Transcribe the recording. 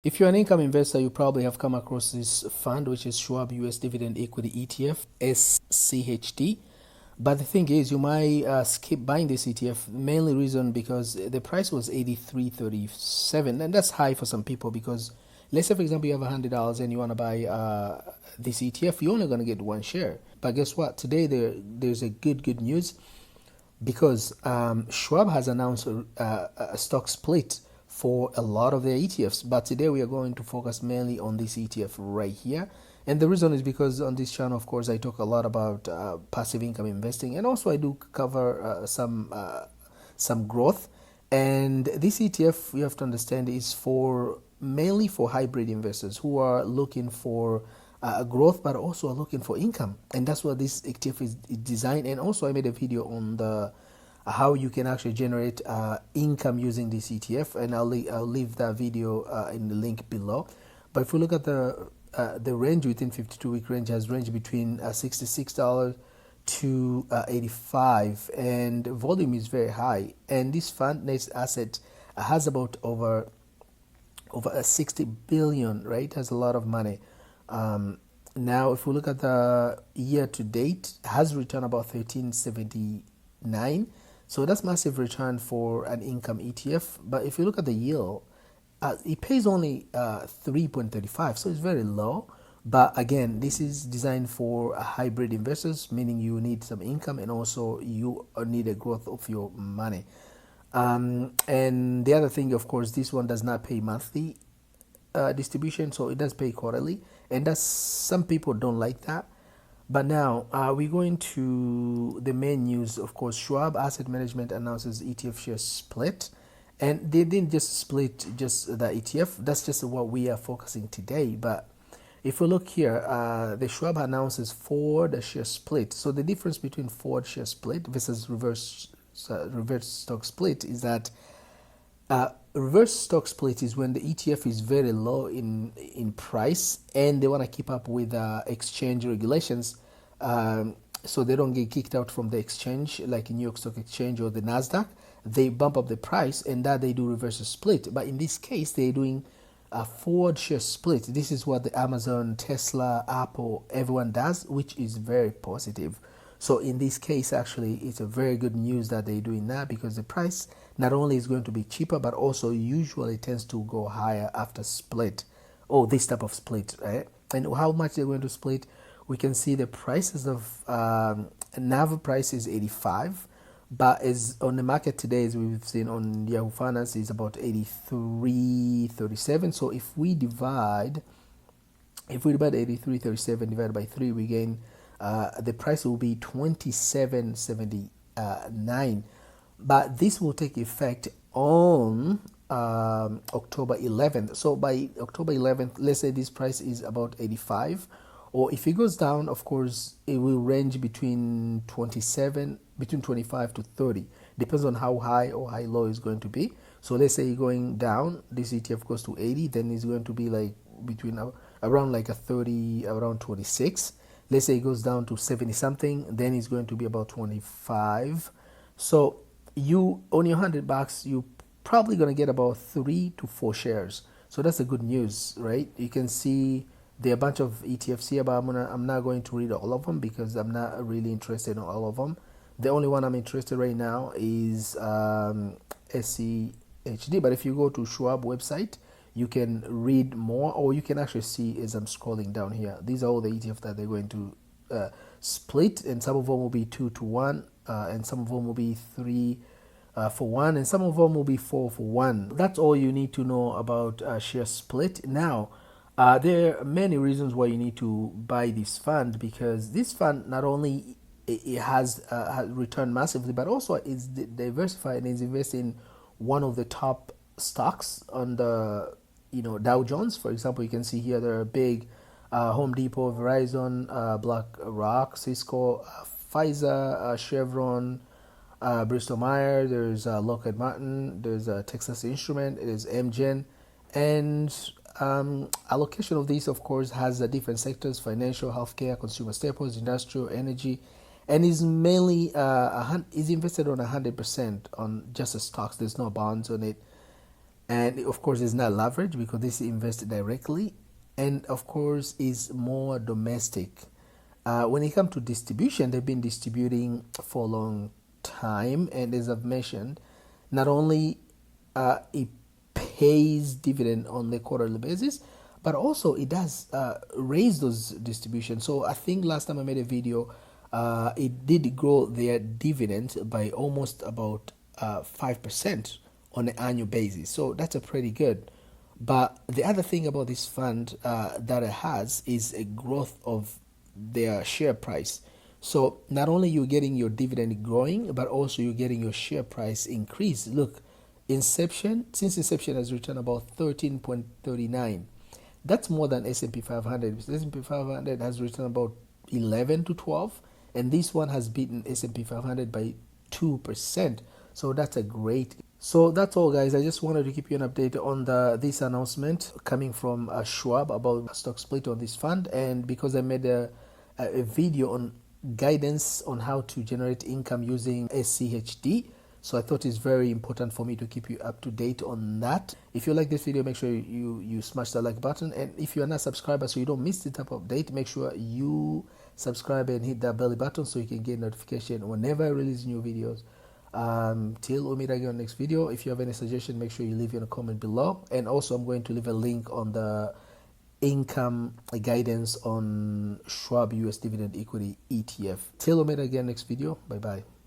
If you're an income investor, you probably have come across this fund, which is Schwab US Dividend Equity ETF, SCHD. But the thing is, you might skip buying this ETF. Mainly reason because the price was 83.37, and that's high for some people. Because let's say, for example, you have $100 and you want to buy this ETF, you're only going to get one share. But guess what? Today there's a good news because Schwab has announced a stock split for a lot of their ETFs. But today we are going to focus mainly on this ETF right here. And the reason is because on this channel, of course, I talk a lot about passive income investing, and also I do cover some growth. And this ETF, you have to understand, is for mainly for hybrid investors who are looking for growth, but also are looking for income. And that's what this ETF is designed. And also, I made a video on the how you can actually generate income using this ETF, and I'll leave that video in the link below. But if we look at the range within 52-week range has ranged between $66 to 85, and volume is very high. And this fund net asset has about over 60 billion, right? Has a lot of money. Now, if we look at the year to date, has returned about 1379. So that's massive return for an income ETF. But if you look at the yield, it pays only 3.35, so it's very low. But again, this is designed for hybrid investors, meaning you need some income and also you need a growth of your money. And the other thing, of course, this one does not pay monthly distribution, so it does pay quarterly, and that's some people don't like that. But now we're going to the main news. Of course, Schwab Asset Management announces ETF share split, and they didn't just split just the ETF. That's just what we are focusing today. But if we look here, the Schwab announces forward share split. So the difference between forward share split versus reverse stock split is that reverse stock split is when the ETF is very low in price and they want to keep up with exchange regulations, so they don't get kicked out from the exchange like in New York Stock Exchange or the Nasdaq. They bump up the price, and that they do reverse split. But in this case, they're doing a forward share split. This is what the Amazon, Tesla, Apple, everyone does, which is very positive. So in this case, actually, it's a very good news that they're doing that, because the price not only is going to be cheaper, but also usually tends to go higher after split. Oh, this type of split, right? And how much they're going to split, we can see the prices of NAV price is 85, but as on the market today, as we've seen on Yahoo Finance, is about 83.37. So if we divide 83.37 divided by 3, we gain the price will be 27.79. But this will take effect on October 11th. So by October 11th, let's say this price is about 85, or if it goes down, of course, it will range between 25 to 30. Depends on how high or how low it's going to be. So let's say going down, this ETF goes to 80, then it's going to be like between around like a 30, around 26. Let's say it goes down to 70 something, then it's going to be about 25. So you, on your $100, you probably going to get about 3 to 4 shares. So that's a good news, right? You can see there are a bunch of ETFs here, but I'm not going to read all of them because I'm not really interested in all of them. The only one I'm interested right now is SCHD. But if you go to Schwab website, you can read more, or you can actually see as I'm scrolling down here. These are all the ETFs that they're going to split, and some of them will be 2 to 1, and some of them will be 3 for 1, and some of them will be 4 for 1. That's all you need to know about share split. Now, there are many reasons why you need to buy this fund, because this fund not only it has returned massively, but also is diversified and is investing in one of the top stocks on the Dow Jones. For example, you can see here there are big Home Depot, Verizon, BlackRock, Cisco, Pfizer, Chevron, Bristol Myers. There's Lockheed Martin. There's Texas Instrument. There's Amgen, and allocation of these, of course, has different sectors: financial, healthcare, consumer staples, industrial, energy, and is mainly is invested on 100% on just the stocks. There's no bonds on it. and of course it's not leverage because this is invested directly, and of course is more domestic. When it comes to distribution, they've been distributing for a long time, and as I've mentioned, not only it pays dividend on the quarterly basis, but also it does raise those distributions. So I think last time I made a video, it did grow their dividend by almost about 5% on an annual basis. So that's a pretty good. But the other thing about this fund that it has is a growth of their share price. So not only you're getting your dividend growing, but also you're getting your share price increase. Look, since inception has returned about 13.39. That's more than S&P 500. S&P 500 has returned about 11 to 12, and this one has beaten S&P 500 by 2%. So that's a great. So that's all, guys. I just wanted to keep you an update on this announcement coming from Schwab about stock split on this fund, and because I made a video on guidance on how to generate income using SCHD, so I thought it's very important for me to keep you up to date on that. If you like this video, make sure you smash the like button, and if you are not a subscriber so you don't miss the type of update, make sure you subscribe and hit that belly button so you can get notification whenever I release new videos. Till we meet again on the next video. If you have any suggestion, make sure you leave it in a comment below, and also I'm going to leave a link on the income guidance on Schwab US Dividend Equity ETF. Till we meet again next video. Bye bye.